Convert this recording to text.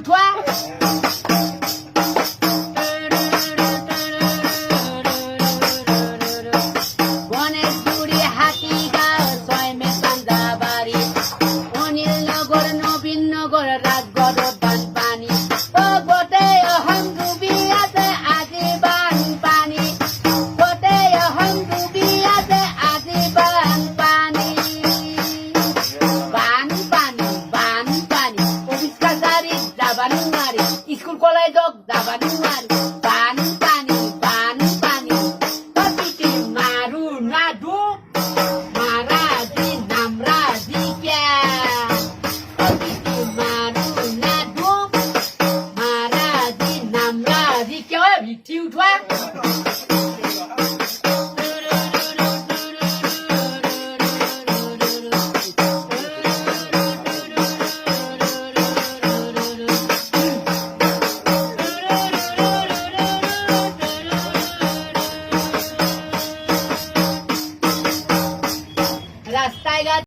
toi. Ganeshguri Hatigaon ছয় মেকান্দা বাড়ি অনিলনগর নবীনগর রাজগড় বানপানি ও গোটে অহং ডুবি আছে আজি বানপানি গোটে অহং ডুবি আছে আজি বানপানি বানপানি বানপানি অফিস কাছারি যাবানি মারি স্কুল কলেজ যাবানি মারি বানপানি বানপানি তপিটি মারু নাডু মারাজি নামরাজি ক্যা তপিটি মারু নাডু মারাজি নামরাজি ক্যা ভিটি উঠা রাস্তায়